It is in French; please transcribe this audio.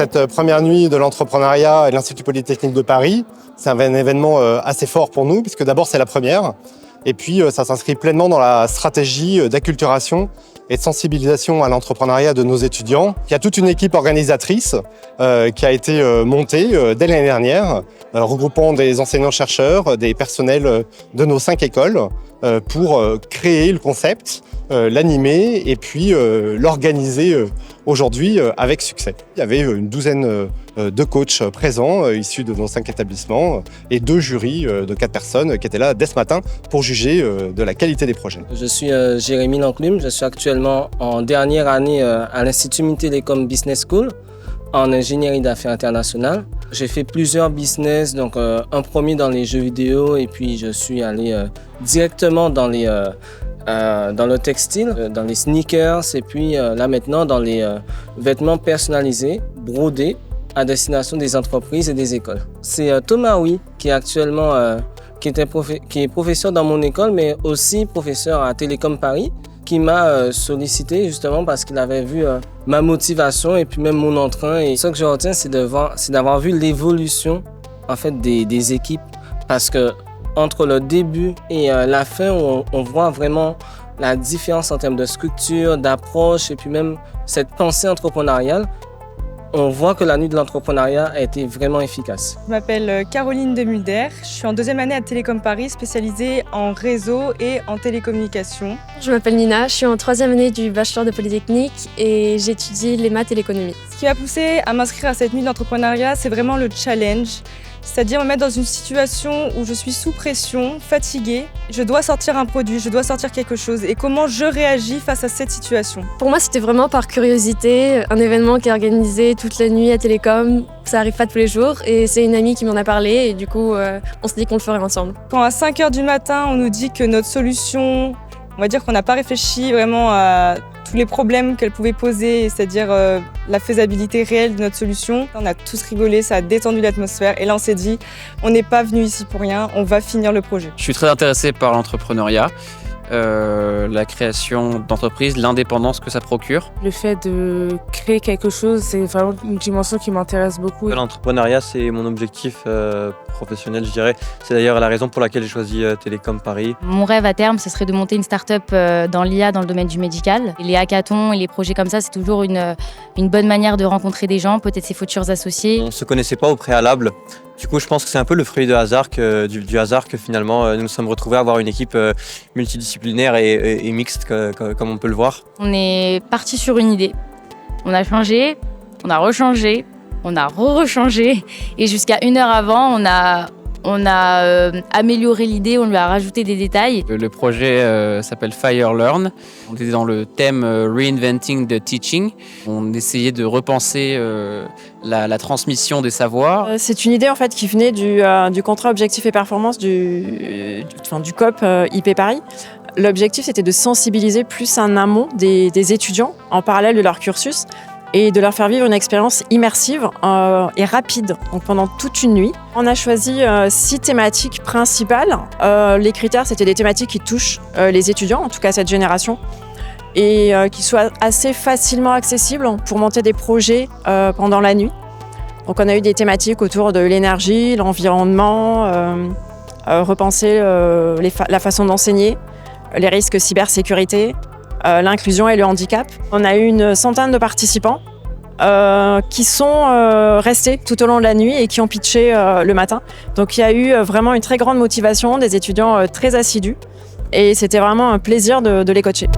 cette première nuit de l'entrepreneuriat à l'Institut Polytechnique de Paris. C'est un événement assez fort pour nous, puisque d'abord c'est la première, et puis ça s'inscrit pleinement dans la stratégie d'acculturation et de sensibilisation à l'entrepreneuriat de nos étudiants. Il y a toute une équipe organisatrice qui a été montée dès l'année dernière, regroupant des enseignants-chercheurs, des personnels de nos 5 écoles, pour créer le concept, l'animer et puis l'organiser aujourd'hui avec succès. Il y avait une douzaine de coachs présents issus de nos 5 établissements et 2 jurys de 4 personnes qui étaient là dès ce matin pour juger de la qualité des projets. Je suis Jérémy Lanclume, je suis actuellement en dernière année à l'Institut Télécom Business School en ingénierie d'affaires internationales. J'ai fait plusieurs business, donc un premier dans les jeux vidéo et puis je suis allé directement dans le textile, dans les sneakers et puis là maintenant dans les vêtements personnalisés, brodés à destination des entreprises et des écoles. C'est Thomas Huy qui est actuellement qui est professeur dans mon école mais aussi professeur à Télécom Paris, qui m'a sollicité justement parce qu'il avait vu ma motivation et puis même mon entrain. Et ce que je retiens, c'est d'avoir vu l'évolution en fait des équipes. Parce que entre le début et la fin, on voit vraiment la différence en termes de structure, d'approche et puis même cette pensée entrepreneuriale. On voit que la nuit de l'entrepreneuriat a été vraiment efficace. Je m'appelle Caroline Demulder, je suis en 2e année à Télécom Paris, spécialisée en réseau et en télécommunications. Je m'appelle Nina, je suis en 3e année du bachelor de Polytechnique et j'étudie les maths et l'économie. Ce qui m'a poussée à m'inscrire à cette nuit de l'entrepreneuriat, c'est vraiment le challenge. C'est-à-dire me mettre dans une situation où je suis sous pression, fatiguée, je dois sortir un produit, je dois sortir quelque chose et comment je réagis face à cette situation. Pour moi, c'était vraiment par curiosité, un événement qui est organisé toute la nuit à Télécom, ça arrive pas tous les jours et c'est une amie qui m'en a parlé et du coup, on s'est dit qu'on le ferait ensemble. Quand à 5h du matin, on nous dit que notre solution, on va dire qu'on n'a pas réfléchi vraiment à tous les problèmes qu'elle pouvait poser, c'est-à-dire la faisabilité réelle de notre solution. On a tous rigolé, ça a détendu l'atmosphère et là on s'est dit on n'est pas venu ici pour rien, on va finir le projet. Je suis très intéressé par l'entrepreneuriat, la création d'entreprises, l'indépendance que ça procure. Le fait de créer quelque chose, c'est vraiment une dimension qui m'intéresse beaucoup. L'entrepreneuriat, c'est mon objectif professionnel, je dirais. C'est d'ailleurs la raison pour laquelle j'ai choisi Télécom Paris. Mon rêve à terme, ce serait de monter une start-up dans l'IA, dans le domaine du médical. Et les hackathons et les projets comme ça, c'est toujours une bonne manière de rencontrer des gens, peut-être ses futurs associés. On ne se connaissait pas au préalable. Du coup, je pense que c'est un peu le fruit du hasard que finalement nous nous sommes retrouvés à avoir une équipe multidisciplinaire et mixte comme on peut le voir. On est parti sur une idée. On a changé, on a rechangé, on a re-rechangé et jusqu'à 1 heure avant, on a amélioré l'idée, on lui a rajouté des détails. Le projet s'appelle Fire Learn. On était dans le thème Reinventing the Teaching. On essayait de repenser la transmission des savoirs. C'est une idée en fait qui venait du contrat objectif et performance du COP IP Paris. L'objectif c'était de sensibiliser plus en amont des étudiants en parallèle de leur cursus et de leur faire vivre une expérience immersive et rapide, donc pendant toute une nuit. On a choisi 6 thématiques principales. Les critères, c'était des thématiques qui touchent les étudiants, en tout cas cette génération, et qui soient assez facilement accessibles pour monter des projets pendant la nuit. Donc on a eu des thématiques autour de l'énergie, l'environnement, repenser la façon d'enseigner, les risques cybersécurité, l'inclusion et le handicap. On a eu une centaine de participants qui sont restés tout au long de la nuit et qui ont pitché le matin. Donc il y a eu vraiment une très grande motivation, des étudiants très assidus et c'était vraiment un plaisir de les coacher.